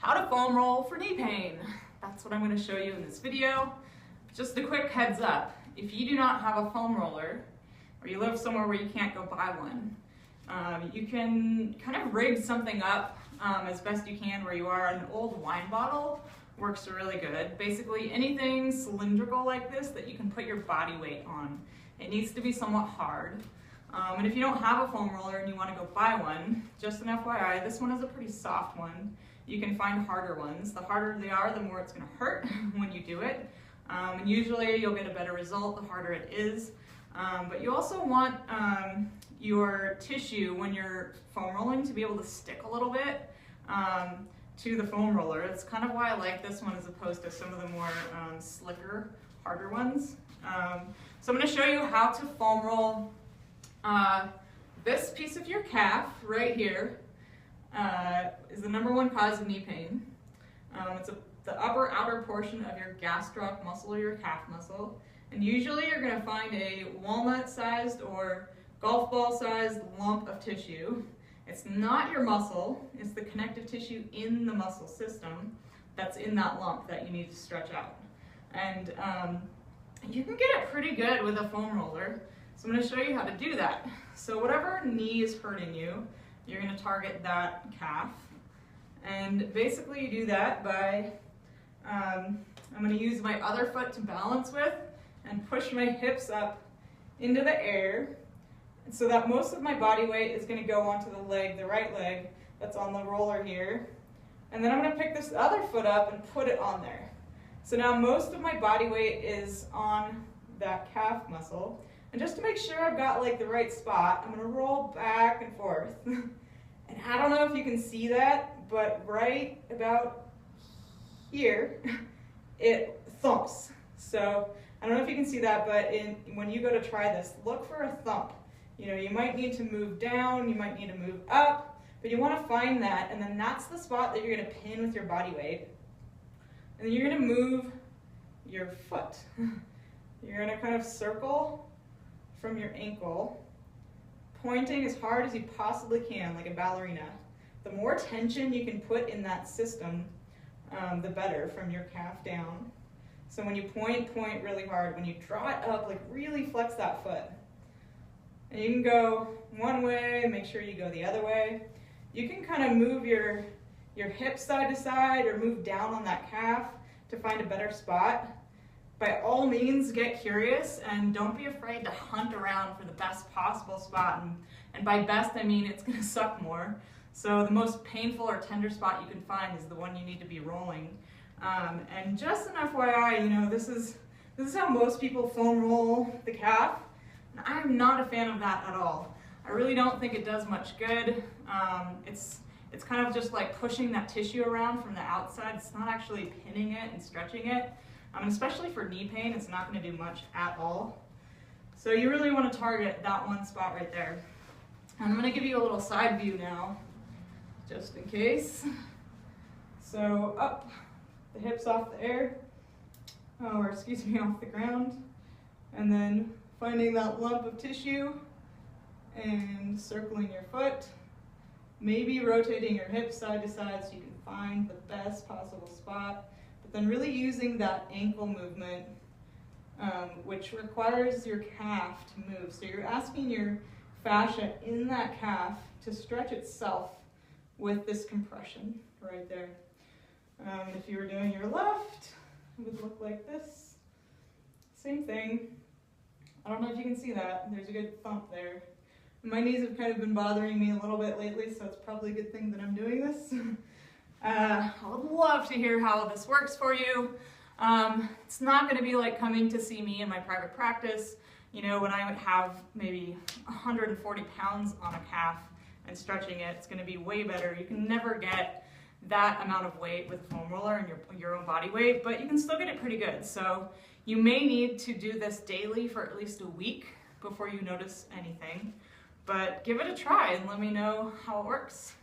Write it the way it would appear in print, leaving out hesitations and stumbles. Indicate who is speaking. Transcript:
Speaker 1: How to foam roll for knee pain. That's what I'm going to show you in this video. Just a quick heads up, if you do not have a foam roller, or you live somewhere where you can't go buy one, you can kind of rig something up as best you can where you are. An old wine bottle works really good. Basically anything cylindrical like this that you can put your body weight on. It needs to be somewhat hard. And if you don't have a foam roller and you want to go buy one, just an FYI, this one is a pretty soft one. You can find harder ones. The harder they are, the more it's going to hurt when you do it. And usually you'll get a better result the harder it is. But you also want your tissue when you're foam rolling to be able to stick a little bit to the foam roller. It's kind of why I like this one as opposed to some of the more slicker, harder ones. So I'm going to show you how to foam roll this piece of your calf right here. Is the #1 cause of knee pain. It's the upper outer portion of your gastroc muscle or your calf muscle. And usually you're going to find a walnut-sized or golf ball-sized lump of tissue. It's not your muscle, it's the connective tissue in the muscle system that's in that lump that you need to stretch out. And you can get it pretty good with a foam roller. So I'm going to show you how to do that. So whatever knee is hurting you, you're going to target that calf. And basically you do that by, I'm going to use my other foot to balance with and push my hips up into the air so that most of my body weight is going to go onto the leg, the right leg that's on the roller here. And then I'm going to pick this other foot up and put it on there. So now most of my body weight is on that calf muscle. And just to make sure I've got like the right spot, I'm going to roll back and forth. And I don't know if you can see that, but right about here, it thumps. So I don't know if you can see that, but when you go to try this, look for a thump. You know, you might need to move down, you might need to move up, but you want to find that, and then that's the spot that you're going to pin with your body weight. And then you're going to move your foot. You're going to kind of circle from your ankle, pointing as hard as you possibly can, like a ballerina. The more tension you can put in that system, the better, from your calf down. So when you point really hard. When you draw it up, like really flex that foot. And you can go one way, make sure you go the other way. You can kind of move your hips side to side or move down on that calf to find a better spot. By all means, get curious and don't be afraid to hunt around for the best possible spot. And by best, I mean it's going to suck more. So the most painful or tender spot you can find is the one you need to be rolling. And just an FYI, you know, this is how most people foam roll the calf. And I'm not a fan of that at all. I really don't think it does much good. It's kind of just like pushing that tissue around from the outside. It's not actually pinning it and stretching it. Especially for knee pain, it's not going to do much at all. So you really want to target that one spot right there. And I'm going to give you a little side view now, just in case. So up, the hips off the air, or excuse me, off the ground. And then finding that lump of tissue and circling your foot. Maybe rotating your hips side to side so you can find the best possible spot. But then really using that ankle movement, which requires your calf to move. So you're asking your fascia in that calf to stretch itself with this compression right there. If you were doing your left, it would look like this. Same thing. I don't know if you can see that. There's a good thump there. My knees have kind of been bothering me a little bit lately, so it's probably a good thing that I'm doing this. I would love to hear how this works for you. It's not going to be like coming to see me in my private practice, you know, when I would have maybe 140 pounds on a calf and stretching it. It's going to be way better. You can never get that amount of weight with a foam roller and your own body weight, but you can still get it pretty good. So you may need to do this daily for at least a week before you notice anything, but give it a try and let me know how it works.